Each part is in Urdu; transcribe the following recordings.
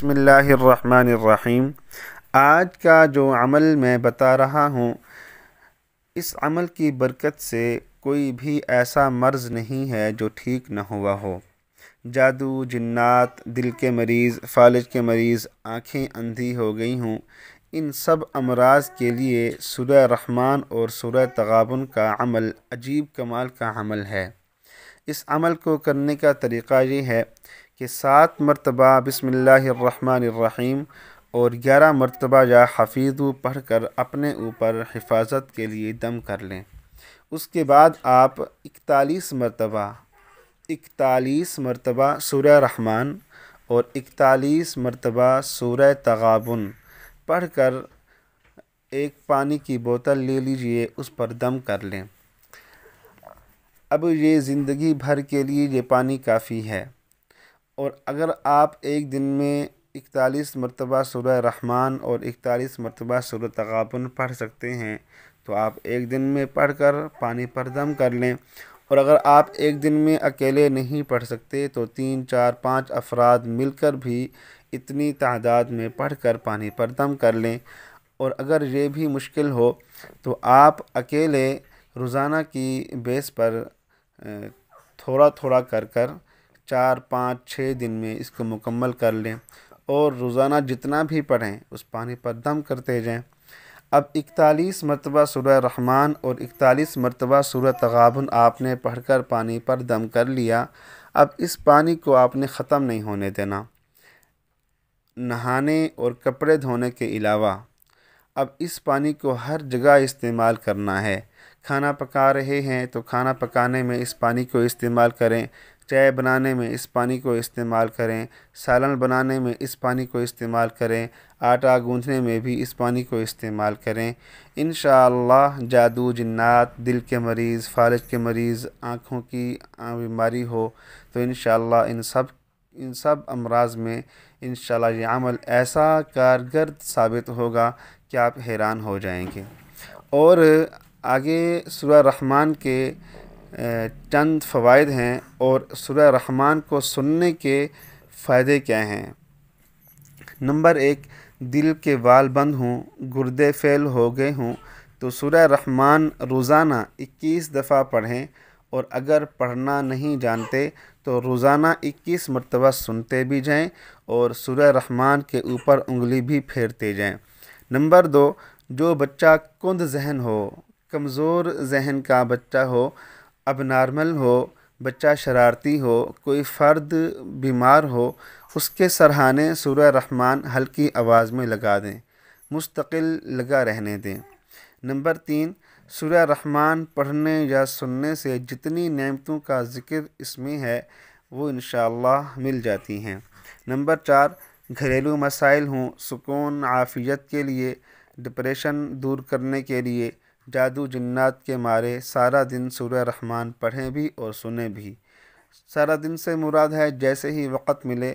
بسم اللہ الرحمن الرحیم۔ آج کا جو عمل میں بتا رہا ہوں، اس عمل کی برکت سے کوئی بھی ایسا مرض نہیں ہے جو ٹھیک نہ ہوا ہو۔ جادو، جنات، دل کے مریض، فالج کے مریض، آنکھیں اندھی ہو گئی ہوں، ان سب امراض کے لیے سورہ رحمان اور سورہ تغابن کا عمل عجیب کمال کا عمل ہے۔ اس عمل کو کرنے کا طریقہ یہ ہے کہ 7 مرتبہ بسم اللہ الرحمن الرحیم اور 11 مرتبہ یا حفیظ پڑھ کر اپنے اوپر حفاظت کے لیے دم کر لیں۔ اس کے بعد آپ 41 مرتبہ سورہ رحمان اور 41 مرتبہ سورہ تغابن پڑھ کر ایک پانی کی بوتل لے لیجئے، اس پر دم کر لیں۔ اب یہ زندگی بھر کے لیے یہ پانی کافی ہے، اور اگر آپ ایک دن میں 41 مرتبہ سورہ رحمان اور 41 مرتبہ سورہ تغابن پڑھ سکتے ہیں تو آپ ایک دن میں پڑھ کر پانی پر دم کر لیں، اور اگر آپ ایک دن میں اکیلے نہیں پڑھ سکتے تو 3، 4، 5 افراد مل کر بھی اتنی تعداد میں پڑھ کر پانی پر دم کر لیں۔ اور اگر یہ بھی مشکل ہو تو آپ اکیلے روزانہ کی بیس پر تھوڑا تھوڑا کر 4، 5، 6 دن میں اس کو مکمل کر لیں، اور روزانہ جتنا بھی پڑھیں اس پانی پر دم کرتے جائیں۔ اب 41 مرتبہ سورہ رحمان اور 41 مرتبہ سورہ تغابن آپ نے پڑھ کر پانی پر دم کر لیا۔ اب اس پانی کو آپ نے ختم نہیں ہونے دینا، نہانے اور کپڑے دھونے کے علاوہ۔ اب اس پانی کو ہر جگہ استعمال کرنا ہے۔ کھانا پکا رہے ہیں تو کھانا پکانے میں اس پانی کو استعمال کریں، چائے بنانے میں اس پانی کو استعمال کریں، سالن بنانے میں اس پانی کو استعمال کریں، آٹا گوندھنے میں بھی اس پانی کو استعمال کریں۔ انشاءاللہ جادو، جنات، دل کے مریض، فالج کے مریض، آنکھوں کی بیماری ہو تو انشاءاللہ ان سب امراض میں انشاءاللہ یہ عمل ایسا کارگر ثابت ہوگا کہ آپ حیران ہو جائیں گے۔ اور آگے سورہ رحمان کے چند فوائد ہیں، اور سورہ رحمان کو سننے کے فائدے کیا ہیں۔ نمبر 1، دل کے وال بند ہوں، گردے فیل ہو گئے ہوں تو سورہ رحمان روزانہ 21 دفعہ پڑھیں، اور اگر پڑھنا نہیں جانتے تو روزانہ 21 مرتبہ سنتے بھی جائیں اور سورہ رحمان کے اوپر انگلی بھی پھیرتے جائیں۔ نمبر 2، جو بچہ کند ذہن ہو، کمزور ذہن کا بچہ ہو، اب نارمل ہو، بچہ شرارتی ہو، کوئی فرد بیمار ہو، اس کے سرہانے سورہ رحمان ہلکی آواز میں لگا دیں، مستقل لگا رہنے دیں۔ نمبر 3، سورہ رحمان پڑھنے یا سننے سے جتنی نعمتوں کا ذکر اس میں ہے وہ انشاءاللہ مل جاتی ہیں۔ نمبر 4، گھریلو مسائل ہوں، سکون عافیت کے لیے، ڈپریشن دور کرنے کے لیے، جادو جنات کے مارے سارا دن سورہ رحمان پڑھیں بھی اور سنیں بھی۔ سارا دن سے مراد ہے جیسے ہی وقت ملے،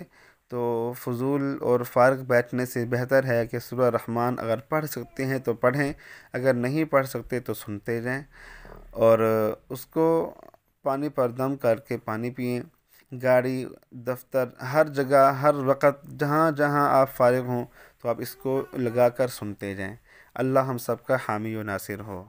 تو فضول اور فارغ بیٹھنے سے بہتر ہے کہ سورہ رحمان اگر پڑھ سکتے ہیں تو پڑھیں، اگر نہیں پڑھ سکتے تو سنتے جائیں، اور اس کو پانی پر دم کر کے پانی پئیں۔ گاڑی، دفتر، ہر جگہ، ہر وقت، جہاں جہاں آپ فارغ ہوں تو آپ اس کو لگا کر سنتے جائیں۔ اللہ ہم سب کا حامی و ناصر ہو۔